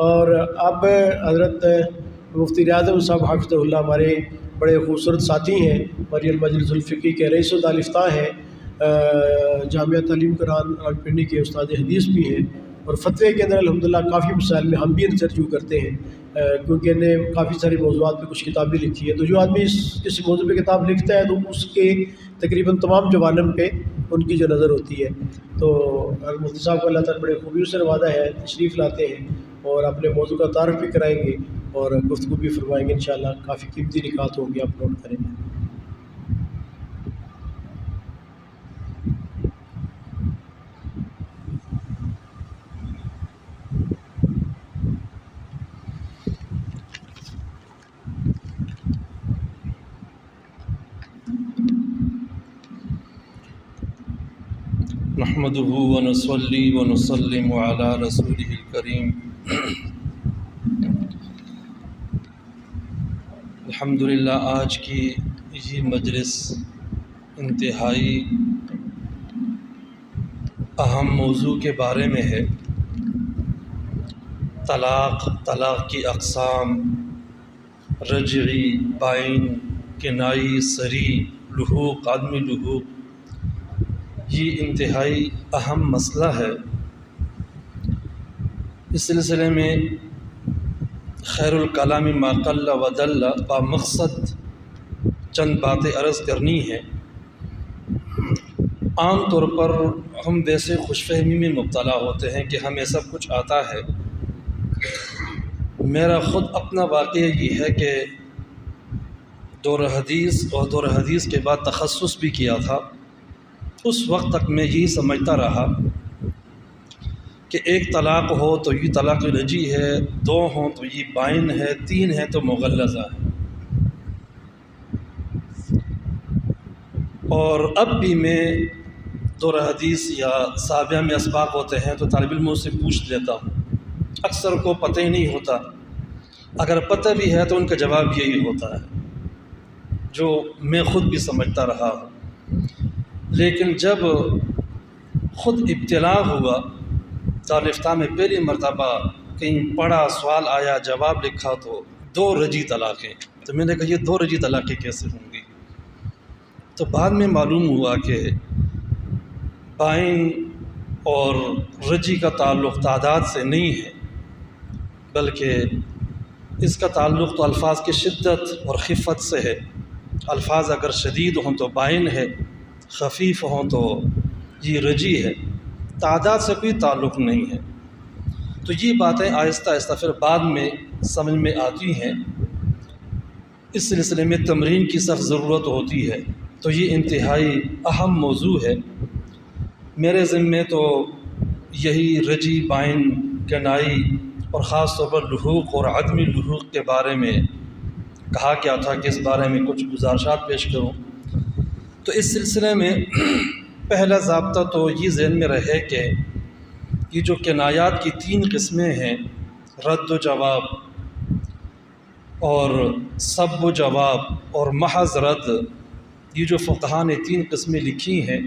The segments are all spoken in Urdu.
اور اب حضرت مفتی ریاض احمد صاحب حافظہ اللہ ہمارے بڑے خوبصورت ساتھی ہیں، ہماری المجلس الفقی کے رئیس الدالفتہ ہیں، جامعہ تعلیم قرآن راولپنڈی کے استاد حدیث بھی ہیں، اور فتوے کے اندر الحمدللہ کافی مسائل میں ہم بھی ان سے رجوع کرتے ہیں، کیونکہ انہیں کافی سارے موضوعات پہ کچھ کتابیں لکھی ہے۔ تو جو آدمی کسی موضوع پہ کتاب لکھتا ہے تو اس کے تقریباً تمام جوانب پہ ان کی جو نظر ہوتی ہے۔ تو مفتی صاحب کو اللہ تعالیٰ بڑے خوبیوں سے نوازا ہے، تشریف لاتے ہیں اور اپنے موضوع کا تعارف بھی کرائیں گے اور گفتگو بھی فرمائیں گے انشاءاللہ۔ کافی قیمتی نکات ہوں گی، آپ نوٹ کریں گے۔ نحمده ونصلي ونسلم على رسوله الكريم الحمدللہ آج کی یہ مجلس انتہائی اہم موضوع کے بارے میں ہے۔ طلاق کی اقسام، رجعی، بائن، کنائی، صریح، لحوق، عدمی لحوق، یہ انتہائی اہم مسئلہ ہے۔ اس سلسلے میں خیر الکلام ما قل و دل با مقصد چند باتیں عرض کرنی ہے۔ عام طور پر ہم ویسے خوش فہمی میں مبتلا ہوتے ہیں کہ ہمیں سب کچھ آتا ہے۔ میرا خود اپنا واقعہ یہ ہے کہ دور حدیث اور دور حدیث کے بعد تخصص بھی کیا تھا۔ اس وقت تک میں یہی سمجھتا رہا کہ ایک طلاق ہو تو یہ طلاق رجعی ہے، دو ہوں تو یہ بائن ہے، تین ہے تو مغلظہ ہے۔ اور اب بھی میں دور حدیث یا صحابہ میں اسباق ہوتے ہیں تو طالب علموں سے پوچھ لیتا ہوں، اکثر کو پتہ ہی نہیں ہوتا، اگر پتہ بھی ہے تو ان کا جواب یہی ہوتا ہے جو میں خود بھی سمجھتا رہا ہوں۔ لیکن جب خود ابتلا ہوا، دارالفتہ میں پہلی مرتبہ کہیں پڑھا، سوال آیا، جواب لکھا تو 2 رجعی طلاقیں، تو میں نے کہا یہ 2 رجعی طلاقیں کیسے ہوں گی؟ تو بعد میں معلوم ہوا کہ بائن اور رجعی کا تعلق تعداد سے نہیں ہے، بلکہ اس کا تعلق تو الفاظ کی شدت اور خفت سے ہے۔ الفاظ اگر شدید ہوں تو بائن ہے، خفیف ہوں تو یہ رجعی ہے، تعداد سے کوئی تعلق نہیں ہے۔ تو یہ باتیں آہستہ آہستہ پھر بعد میں سمجھ میں آتی ہیں۔ اس سلسلے میں تمرین کی سخت ضرورت ہوتی ہے۔ تو یہ انتہائی اہم موضوع ہے۔ میرے ذمے تو یہی رجعی، بائن، کنائی اور خاص طور پر لحوق اور عدمی لحوق کے بارے میں کہا گیا تھا کہ اس بارے میں کچھ گزارشات پیش کروں۔ تو اس سلسلے میں پہلا ضابطہ تو یہ ذہن میں رہے کہ یہ جو کنایات کی 3 قسمیں ہیں، رد و جواب اور سب و جواب اور محض رد، یہ جو فقہاء نے 3 قسمیں لکھی ہیں،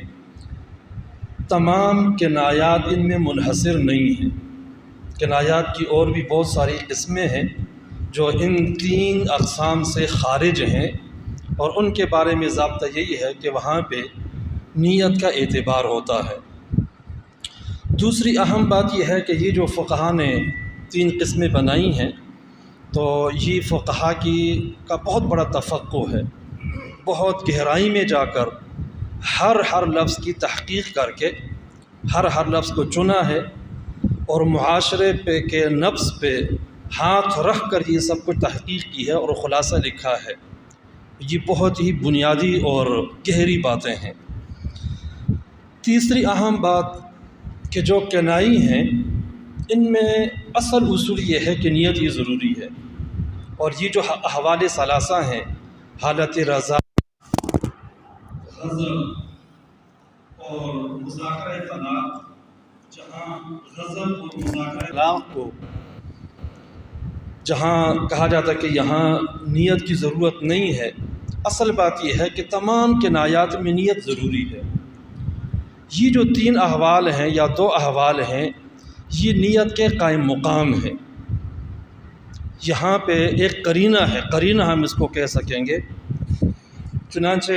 تمام کنایات ان میں منحصر نہیں ہیں۔ کنایات کی اور بھی بہت ساری قسمیں ہیں جو ان 3 اقسام سے خارج ہیں، اور ان کے بارے میں ضابطہ یہی ہے کہ وہاں پہ نیت کا اعتبار ہوتا ہے۔ دوسری اہم بات یہ ہے کہ یہ جو فقہاء نے 3 قسمیں بنائی ہیں، تو یہ فقہاء کا بہت بڑا تفقہ ہے، بہت گہرائی میں جا کر ہر لفظ کی تحقیق کر کے ہر لفظ کو چنا ہے، اور معاشرے پہ کے نفس پہ ہاتھ رکھ کر یہ سب کچھ تحقیق کی ہے اور خلاصہ لکھا ہے۔ یہ بہت ہی بنیادی اور گہری باتیں ہیں۔ تیسری اہم بات کہ جو کنائی ہیں، ان میں اصل اصول یہ ہے کہ نیت یہ ضروری ہے، اور یہ جو احوال ثلاثہ ہیں، حالت رضا، غضب اور مذاکرہ طلاق، جہاں غضب اور مذاکرہ طلاق کو جہاں کہا جاتا ہے کہ یہاں نیت کی ضرورت نہیں ہے، اصل بات یہ ہے کہ تمام کنایات میں نیت ضروری ہے۔ یہ جو 3 احوال ہیں یا 2 احوال ہیں، یہ نیت کے قائم مقام ہیں۔ یہاں پہ ایک قرینہ ہے، قرینہ ہم اس کو کہہ سکیں گے۔ چنانچہ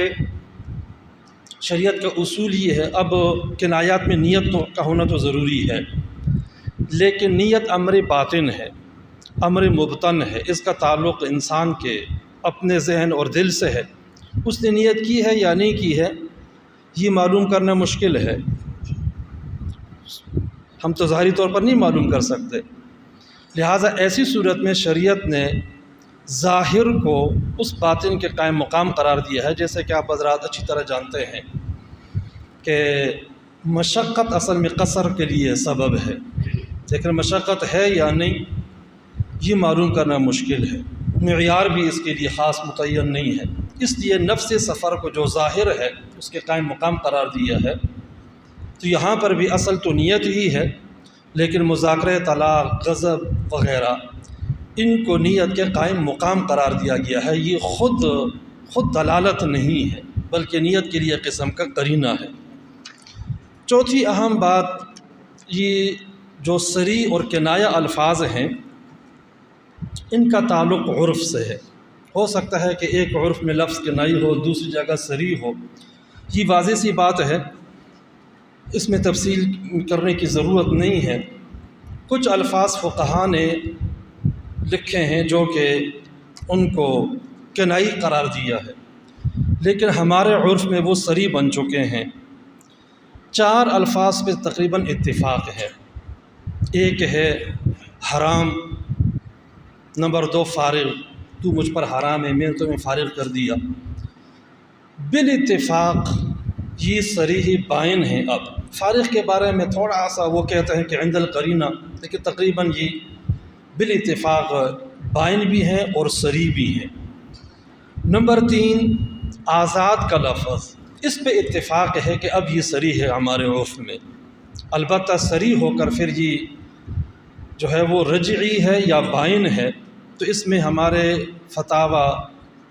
شریعت کا اصول یہ ہے، اب کنایات میں نیت کا ہونا تو ضروری ہے، لیکن نیت امر باطن ہے، امر مبطن ہے، اس کا تعلق انسان کے اپنے ذہن اور دل سے ہے۔ اس نے نیت کی ہے یا نہیں کی ہے یہ معلوم کرنا مشکل ہے، ہم تو ظاہری طور پر نہیں معلوم کر سکتے۔ لہٰذا ایسی صورت میں شریعت نے ظاہر کو اس باطن کے قائم مقام قرار دیا ہے، جیسے کہ آپ حضرات اچھی طرح جانتے ہیں کہ مشقت اصل میں قصر کے لیے سبب ہے، لیکن مشقت ہے یا نہیں یہ معلوم کرنا مشکل ہے، معیار بھی اس کے لیے خاص متعین نہیں ہے۔ اس لیے نفس سفر کو جو ظاہر ہے اس کے قائم مقام قرار دیا ہے۔ تو یہاں پر بھی اصل تو نیت ہی ہے، لیکن مذاکرہ، طلاق، غضب وغیرہ ان کو نیت کے قائم مقام قرار دیا گیا ہے۔ یہ خود دلالت نہیں ہے، بلکہ نیت کے لیے قسم کا قرینہ ہے۔ چوتھی اہم بات، یہ جو صریح اور کنایہ الفاظ ہیں ان کا تعلق عرف سے ہے۔ ہو سکتا ہے کہ ایک عرف میں لفظ کنائی ہو، دوسری جگہ صریح ہو، یہ واضح سی بات ہے، اس میں تفصیل کرنے کی ضرورت نہیں ہے۔ کچھ الفاظ فقہا نے لکھے ہیں جو کہ ان کو کنائی قرار دیا ہے، لیکن ہمارے عرف میں وہ صریح بن چکے ہیں۔ 4 الفاظ پہ تقریباً اتفاق ہے۔ ایک ہے حرام، نمبر 2 فارغ، تو مجھ پر حرام ہے، میں نے تمہیں فارغ کر دیا۔ بالاتفاق یہ صریح بائن ہے۔ اب فارغ کے بارے میں تھوڑا سا وہ کہتے ہیں کہ عند القرینہ، لیکن تقریباً یہ بالاتفاق بائن بھی ہیں اور صریح بھی ہیں۔ نمبر 3 آزاد کا لفظ، اس پہ اتفاق ہے کہ اب یہ صریح ہے ہمارے عرف میں، البتہ صریح ہو کر پھر یہ جو ہے وہ رجعی ہے یا بائن ہے، تو اس میں ہمارے فتاوی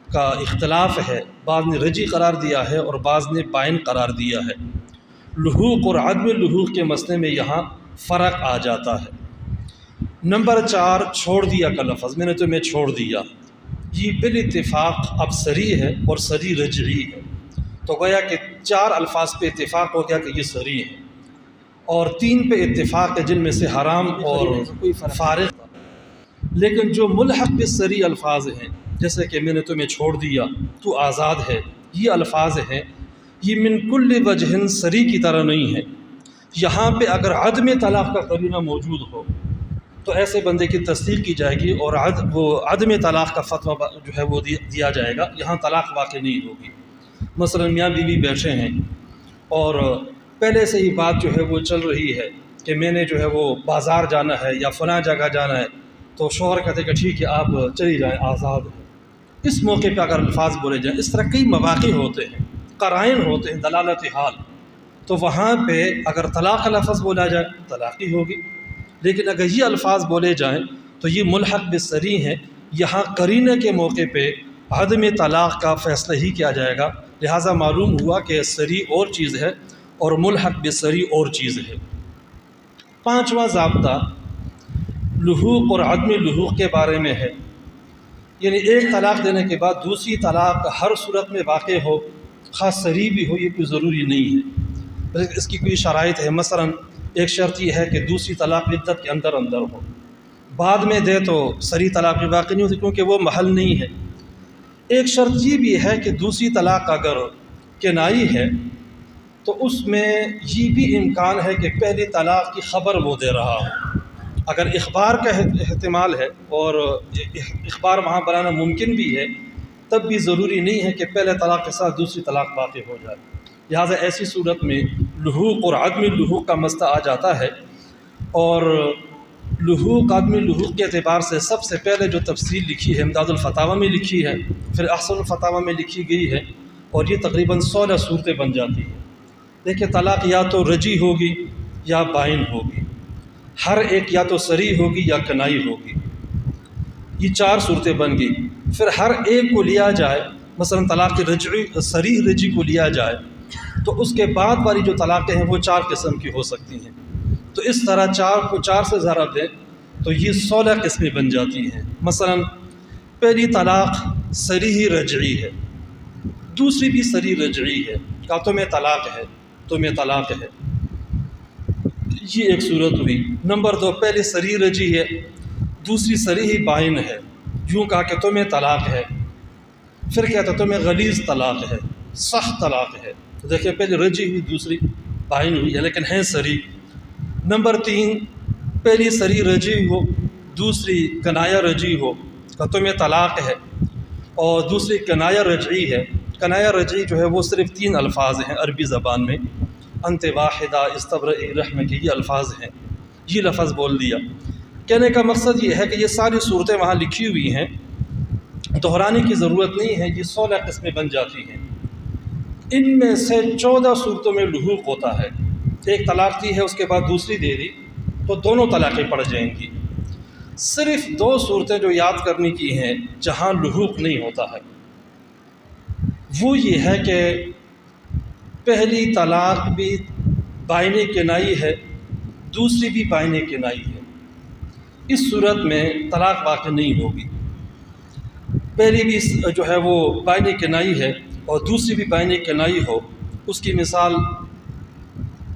کا اختلاف ہے، بعض نے رجعی قرار دیا ہے اور بعض نے بائن قرار دیا ہے۔ لحوق اور عدم لحوق کے مسئلے میں یہاں فرق آ جاتا ہے۔ نمبر 4 چھوڑ دیا کا لفظ، میں نے تمہیں چھوڑ دیا، یہ بالاتفاق اب صریح ہے اور صریح رجعی ہے، تو گویا کہ 4 الفاظ پہ اتفاق ہو گیا کہ یہ صریح ہے، اور 3 پہ اتفاق ہے جن میں سے حرام اور فارغ۔ لیکن جو ملحق بالصریح الفاظ ہیں، جیسے کہ میں نے تمہیں چھوڑ دیا، تو آزاد ہے، یہ الفاظ ہیں، یہ من کل وجہ صریح کی طرح نہیں ہے۔ یہاں پہ اگر عدم طلاق کا قرینہ موجود ہو تو ایسے بندے کی تصدیق کی جائے گی اور وہ عدم طلاق کا فتویٰ جو ہے وہ دیا جائے گا، یہاں طلاق واقع نہیں ہوگی۔ مثلا میاں بیوی بیٹھے ہیں اور پہلے سے ہی بات جو ہے وہ چل رہی ہے کہ میں نے جو ہے وہ بازار جانا ہے یا فلاں جگہ جانا ہے، تو شوہر کہتے کہ ٹھیک ہے آپ چلی جائیں، آزاد ہیں۔ اس موقع پہ اگر الفاظ بولے جائیں، اس طرح کئی مواقع ہوتے ہیں، قرائن ہوتے ہیں، دلالت حال، تو وہاں پہ اگر طلاق کا لفظ بولا جائے طلاق ہی ہوگی، لیکن اگر یہ الفاظ بولے جائیں تو یہ ملحق بالصریح ہیں، یہاں قرینہ کے موقع پہ عدم طلاق کا فیصلہ ہی کیا جائے گا، لہٰذا معلوم ہوا کہ صریح اور چیز ہے اور ملحق بالصریح اور چیز ہے۔ 5واں ضابطہ لحوق اور عدم لحوق کے بارے میں ہے، یعنی ایک طلاق دینے کے بعد دوسری طلاق ہر صورت میں واقع ہو، خاص صریح بھی ہو، یہ کوئی ضروری نہیں ہے، بلکہ اس کی کوئی شرائط ہے۔ مثلا ایک شرط یہ ہے کہ دوسری طلاق عدت کے اندر ہو، بعد میں دے تو صریح طلاق بھی واقع نہیں ہوتی کیونکہ وہ محل نہیں ہے۔ ایک شرط یہ بھی ہے کہ دوسری طلاق اگر کنائی ہے تو اس میں یہ بھی امکان ہے کہ پہلی طلاق کی خبر وہ دے رہا ہو۔ اگر اخبار کا احتمال ہے اور اخبار وہاں بنانا ممکن بھی ہے، تب بھی ضروری نہیں ہے کہ پہلے طلاق کے ساتھ دوسری طلاق واقع ہو جائے، لہٰذا ایسی صورت میں لحوق اور عدم لحوق کا مسئلہ آ جاتا ہے۔ اور لحوق عدم لحوق کے اعتبار سے سب سے پہلے جو تفصیل لکھی ہے امداد الفتاوی میں لکھی ہے، پھر احسن الفتاوی میں لکھی گئی ہے، اور یہ تقریباً 16 صورتیں بن جاتی ہیں۔ دیکھیں طلاق یا تو رجی ہوگی یا بائن ہوگی، ہر ایک یا تو صریح ہوگی یا کنائی ہوگی، یہ 4 صورتیں بن گئی۔ پھر ہر ایک کو لیا جائے، مثلا طلاق رجعی صریح رجی کو لیا جائے تو اس کے بعد والی جو طلاقیں ہیں وہ 4 قسم کی ہو سکتی ہیں، تو اس طرح 4 کو 4 سے ضرب دیں تو یہ 16 قسمیں بن جاتی ہیں۔ مثلا پہلی طلاق صریح رجعی ہے، دوسری بھی صریح رجعی ہے، کہ تمہیں طلاق ہے، تمہیں طلاق ہے، یہ ایک صورت ہوئی۔ نمبر 2 پہلے صریح رجعی ہے، دوسری صریح بائن ہے، یوں کہا کہ تمہیں طلاق ہے، پھر کہتا تمہیں غلیظ طلاق ہے، سخت طلاق ہے۔ تو دیکھیں پہلے رجعی ہوئی، دوسری بائن ہوئی ہے، لیکن ہیں صریح۔ نمبر 3 پہلی صریح رجعی ہو، دوسری کنایہ رجعی ہو، کہ تمہیں طلاق ہے، اور دوسری کنایہ رجعی ہے۔ کنایہ رجعی جو ہے وہ صرف 3 الفاظ ہیں عربی زبان میں، انت واحدہ، استبرئ رحمک، یہ الفاظ ہیں، یہ لفظ بول دیا۔ کہنے کا مقصد یہ ہے کہ یہ ساری صورتیں وہاں لکھی ہوئی ہیں، دہرانے کی ضرورت نہیں ہے، یہ 16 قسمیں بن جاتی ہیں۔ ان میں سے 14 صورتوں میں لحوق ہوتا ہے، ایک طلاق دی ہے اس کے بعد دوسری دے دی تو دونوں طلاقیں پڑ جائیں گی۔ صرف 2 صورتیں جو یاد کرنے کی ہیں جہاں لحوق نہیں ہوتا ہے، وہ یہ ہے کہ پہلی طلاق بھی بائن کنائی ہے، دوسری بھی بائن کنائی ہے، اس صورت میں طلاق واقع نہیں ہوگی۔ پہلی بھی جو ہے وہ بائن کنائی ہے اور دوسری بھی بائن کنائی ہو، اس کی مثال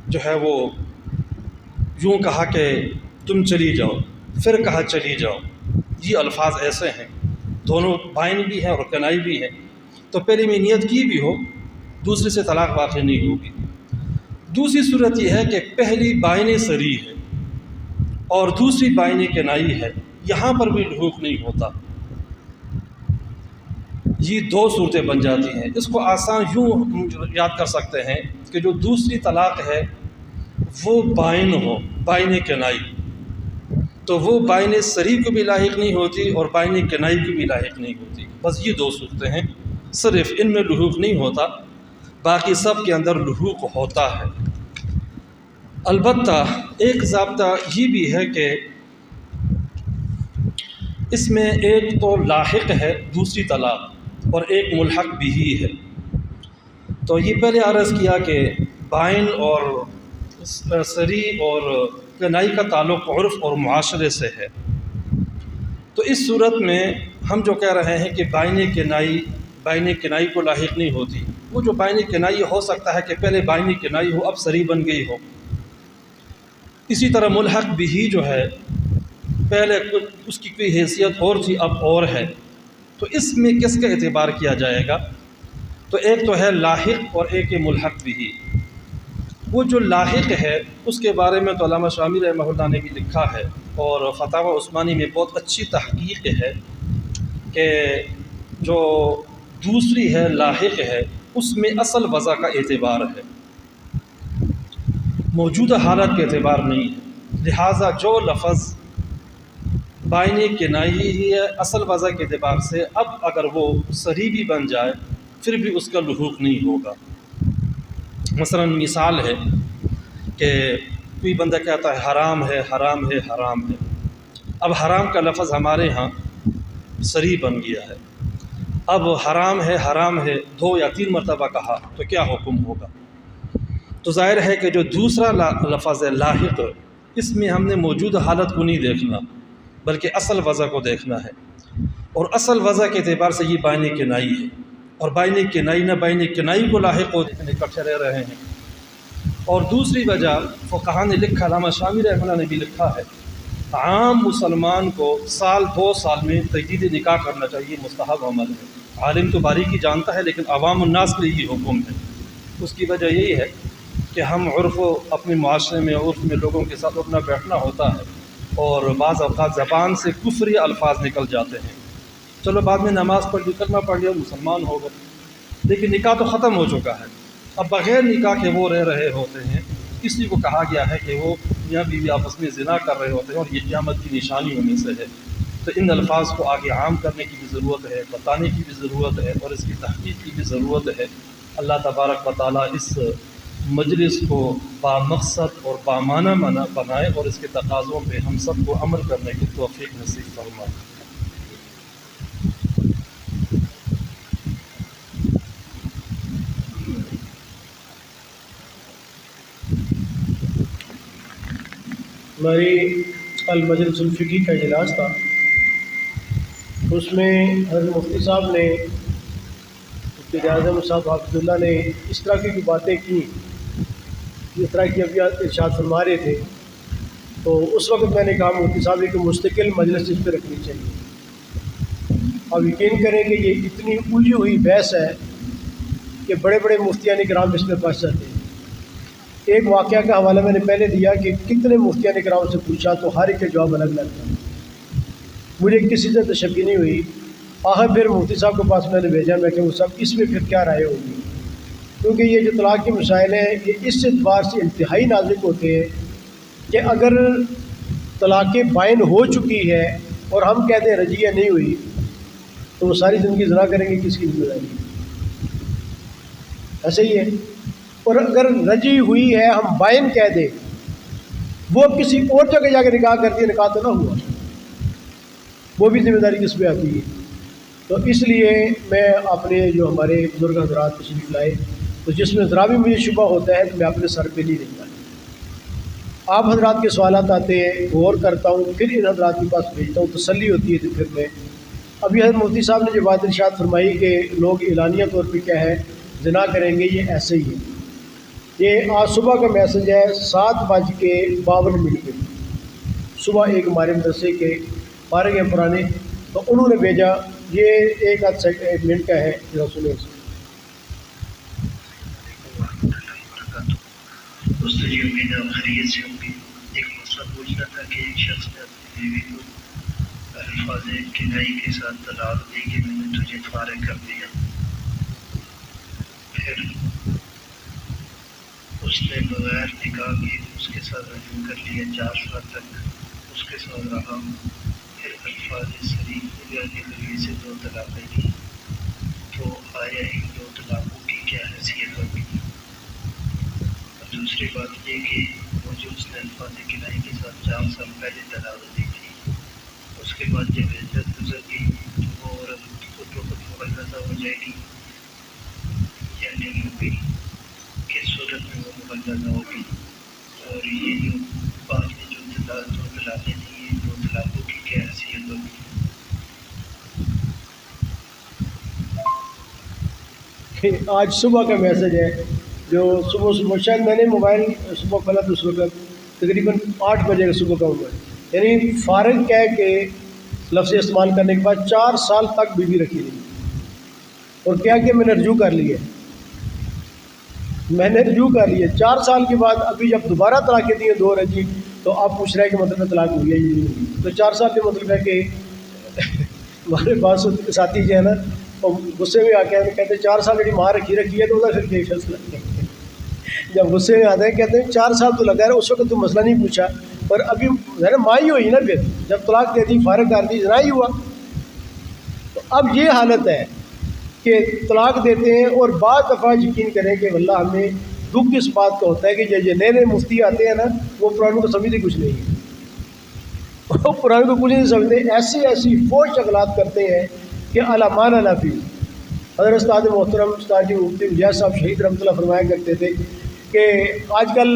جو ہے وہ یوں کہا کہ تم چلی جاؤ، پھر کہا چلی جاؤ، یہ الفاظ ایسے ہیں، دونوں بائن بھی ہیں اور کنائی بھی ہیں، تو پہلی میں نیت کی بھی ہو، دوسری سے طلاق واقع نہیں ہوگی۔ دوسری صورت یہ ہے کہ پہلی بائن صریح ہے اور دوسری بائن کنائی ہے، یہاں پر بھی لحوق نہیں ہوتا، یہ 2 صورتیں بن جاتی ہیں۔ اس کو آسان یوں یاد کر سکتے ہیں کہ جو دوسری طلاق ہے وہ بائن ہو، بائن کنائی، تو وہ بائن صریح کو بھی لاحق نہیں ہوتی اور بائن کنائی کو بھی لاحق نہیں ہوتی، بس یہ 2 صورتیں ہیں، صرف ان میں لحوق نہیں ہوتا، باقی سب کے اندر لحوق ہوتا ہے۔ البتہ ایک ضابطہ یہ بھی ہے کہ اس میں ایک تو لاحق ہے دوسری طلاق اور ایک ملحق بھی ہی ہے۔ تو یہ پہلے عرض کیا کہ بائن اور صریح اور کنائی کا تعلق عرف اور معاشرے سے ہے، تو اس صورت میں ہم جو کہہ رہے ہیں کہ بائن کنائی کو لاحق نہیں ہوتی، وہ جو بائن کنائی ہو سکتا ہے کہ پہلے بائن کنائی ہو اب صریح بن گئی ہو۔ اسی طرح ملحق بھی جو ہے پہلے اس کی کوئی حیثیت اور تھی اب اور ہے، تو اس میں کس کا اعتبار کیا جائے گا؟ تو ایک تو ہے لاحق اور ایک ہے ملحق بھی۔ وہ جو لاحق ہے اس کے بارے میں تو علامہ شامی رحمہ اللہ نے بھی لکھا ہے، اور فتاوی عثمانی میں بہت اچھی تحقیق ہے کہ جو دوسری ہے لاحق ہے اس میں اصل وضع کا اعتبار ہے، موجودہ حالت کے اعتبار نہیں ہے، لہٰذا جو لفظ بائن کنائی ہی ہے اصل وضع کے اعتبار سے، اب اگر وہ صریح بھی بن جائے پھر بھی اس کا لحوق نہیں ہوگا۔ مثلا مثال ہے کہ کوئی بندہ کہتا ہے حرام ہے، حرام ہے، حرام ہے، اب حرام کا لفظ ہمارے ہاں صریح بن گیا ہے، اب حرام ہے 2 یا 3 مرتبہ کہا تو کیا حکم ہوگا؟ تو ظاہر ہے کہ جو دوسرا لفظ ہے لاحق، اس میں ہم نے موجودہ حالت کو نہیں دیکھنا بلکہ اصل وضع کو دیکھنا ہے، اور اصل وضع کے اعتبار سے یہ بائن کنائی ہے، اور بائن کنائی نہ بائن کنائی کو لاحق ہو لیکن اکٹھے رہ رہے ہیں۔ اور دوسری وجہ فقہا نے لکھا، علامہ شامی رحمہ اللہ نے بھی لکھا ہے، عام مسلمان کو 1-2 سال میں تجدید نکاح کرنا چاہیے، مستحب عمل ہے۔ عالم تو باریکی جانتا ہے لیکن عوام الناس کے لیے یہ حکم ہے۔ اس کی وجہ یہی ہے کہ ہم اپنے معاشرے میں عرف میں لوگوں کے ساتھ اٹھنا بیٹھنا ہوتا ہے، اور بعض اوقات زبان سے کفری الفاظ نکل جاتے ہیں، چلو بعد میں نماز پڑھ لی، کلمہ پڑھ لیا، مسلمان ہو گئے، لیکن نکاح تو ختم ہو چکا ہے، اب بغیر نکاح کے وہ رہ رہے ہوتے ہیں، اسی کو کہا گیا ہے کہ وہ میاں بیوی آپس میں زنا کر رہے ہوتے ہیں، اور یہ قیامت کی نشانیوں میں سے ہے۔ تو ان الفاظ کو آگے عام کرنے کی بھی ضرورت ہے، بتانے کی بھی ضرورت ہے، اور اس کی تحقیق کی بھی ضرورت ہے۔ اللہ تبارک و تعالیٰ اس مجلس کو بامقصد اور بامعنی بنائے، اور اس کے تقاضوں پہ ہم سب کو عمل کرنے کی توفیق نصیب فرمائے۔ ہماری کل مجلس الفقی کا اجلاس تھا، اس میں حضرت مفتی صاحب نے، مفتی اعظم صاحب حافظ اللہ نے اس طرح کی باتیں کی جس طرح کی ابھی ارشاد فرما رہے تھے. تو اس وقت میں نے کہا مفتی صاحب کہ مستقل مجلس اس پہ رکھنی چاہیے. اب یقین کریں کہ یہ اتنی الجھی ہوئی بحث ہے کہ بڑے بڑے مفتیان کرام اس میں پھنس جاتے ہیں. ایک واقعہ کا حوالہ میں نے پہلے دیا کہ کتنے مفتیان کرام سے پوچھا تو ہر ایک کے جواب الگ الگ تھا. مجھے کسی سے تشفی نہیں ہوئی. آخر پھر مفتی صاحب کے پاس میں نے بھیجا، میں کہ وہ صاحب اس میں پھر کیا رائے ہوگی، کیونکہ یہ جو طلاق کے مسائل ہیں یہ اس اعتبار سے انتہائی نازک ہوتے ہیں کہ اگر طلاق بائن ہو چکی ہے اور ہم کہتے ہیں رجیہ نہیں ہوئی تو وہ ساری زندگی زنا کریں گے، کس کی ذمہ داری؟ ایسے ہی ہے. اور اگر رجی ہوئی ہے ہم بائن کہہ دیں، وہ کسی اور جگہ جا کے نکاح کرتی ہے، نکاح تو نہ ہوا، وہ بھی ذمہ داری کس پہ آتی ہے؟ تو اس لیے میں اپنے جو ہمارے بزرگ حضرات تشریف لائے تو جس میں ذرا بھی مجھے شبہ ہوتا ہے تو میں اپنے سر پہ نہیں لیتا. آپ حضرات کے سوالات آتے ہیں، غور کرتا ہوں، پھر ان حضرات کے پاس بھیجتا ہوں، تسلی ہوتی ہے. تو پھر میں ابھی حضرت مفتی صاحب نے جو بات ارشاد فرمائی کہ لوگ اعلانیہ طور پہ کیا ہے زنا کریں گے، یہ ایسے ہی ہے. یہ آج صبح کا میسج ہے 7:52 پہ، صبح ایک ہمارے مدرسے کے فارغ ہیں پرانے، تو انہوں نے بھیجا. یہ ایک منٹ کا ہے، ذرا سنیں. مجھے امید ہے خیریت سے ہوں گی. ایک مسئلہ پوچھنا تھا کہ ایک شخص نے اپنی بیوی کو الفاظ کنائی کے ساتھ طلاق دی کہ میں نے تجھے فارغ کر دیا. پھر اس نے بغیر نکاح کے اس کے ساتھ رجوع کر لیا، 4 سال تک اس کے ساتھ رہا. پھر الفاظ صریح کے ذریعے سے 2 طلاقیں دی. تو آیا ان 2 طلاقوں کی کیا حیثیت ہوگی؟ دوسری بات یہ کہ مجھے اس نے الفاظ کنائی کے ساتھ 4 سال پہلے طلاق دی تھی، اس کے بعد جب عدت گزر گئی تو وہ عورت خود بخود مغلظہ ہو جائے گی یا نہیں ہوگی؟ کس صورت میں وہ مغلظہ ہوگی؟ اور یہ جو بعد میں جو 2 طلاقیں دی ہیں، 2 طلاقوں کی کیا حیثیت ہوگی؟ آج صبح کا میسج ہے جو صبح شاید میں نے موبائل صبح کھولا تو اس وقت تقریباً 8 بجے کا صبح کا موبائل، یعنی فارغ کہہ کے لفظ استعمال کرنے کے بعد 4 سال تک بیوی رکھی رہی. اور کیا کہ میں نے رجوع کر لی ہے، میں نے رجوع کر لی ہے 4 سال کے بعد. ابھی جب دوبارہ طلاقیں دی ہیں 2 رجی، تو آپ پوچھ رہے ہیں کہ مطلب طلاق ہوئی ہے یہ نہیں ہوئی. تو 4 سال کے مطلب ہے کہ ہمارے پاس ساتھی جو ہے نا وہ غصے میں آ کے کہتے ہیں 4 سال میری ماں رکھی ہے تو ادھر پھر کئی فیصلہ جب غصے میں آتے ہیں کہتے ہیں 4 سال تو لگا ہے، اس وقت تو مسئلہ نہیں پوچھا، پر ابھی ذرا ماں ہی ہوئی نا، پھر جب طلاق دے دی فارغ کر دی زنا ہی ہوا. تو اب یہ حالت ہے کہ طلاق دیتے ہیں اور بعض دفعہ یقین کریں کہ واللہ ہمیں دکھ اس بات کا ہوتا ہے کہ یہ نئے نئے مفتی آتے ہیں نا وہ پرانے کو سمجھتے کچھ نہیں ہے، وہ پرانے کو کچھ نہیں سمجھتے، ایسی فوج شغلات کرتے ہیں کہ علامان علافی. حضرت استاد محترم استاد جی مفتی الیاس صاحب شہید رحمۃ اللہ فرمایا کرتے تھے کہ آج کل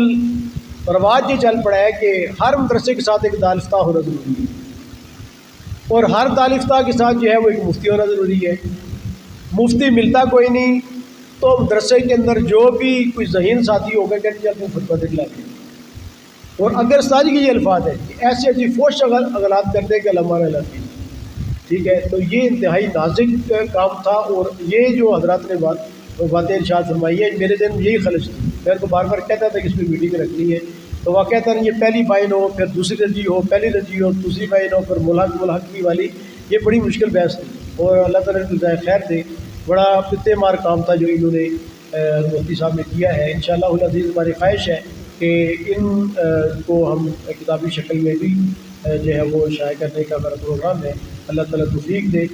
رواج یہ چل پڑا ہے کہ ہر مدرسے کے ساتھ ایک دارالفتہ ہونا ضروری ہے، اور ہر دارالفتہ کے ساتھ جو ہے وہ ایک مفتی ہونا ضروری ہے. مفتی ملتا کوئی نہیں تو مدرسے کے اندر جو بھی کوئی ذہین ساتھی ہوگا کہ چل تم فتویٰ دکھلا کے. اور اگر استاد کے یہ الفاظ ہے کہ ایسے ایسی فوج اغلاط کرتے کہ علامہ علافی، ٹھیک ہے، تو یہ انتہائی نازک کام تھا. اور یہ جو حضرات نے باتیں ارشاد فرمائی ہیں میرے ذہن میں یہی خلش تھی. میں تو بار بار کہتا تھا کہ اس پہ میٹنگ رکھنی ہے، تو واقعہ یہ پہلی بائن ہو، پھر دوسری رجی ہو، پہلی رجی ہو، دوسری بائن ہو، پھر ملحقی والی، یہ بڑی مشکل بحث تھی. اور اللہ تعالیٰ نے جزائے خیر دے، بڑا فتح مار کام تھا جو انہوں نے مفتی صاحب نے کیا ہے. انشاءاللہ العزیز ہماری خواہش ہے کہ ان کو ہم کتابی شکل میں بھی جو ہے وہ شائع کرنے کا ہمارا پروگرام ہے. اللہ تعالیٰ توفیق دے.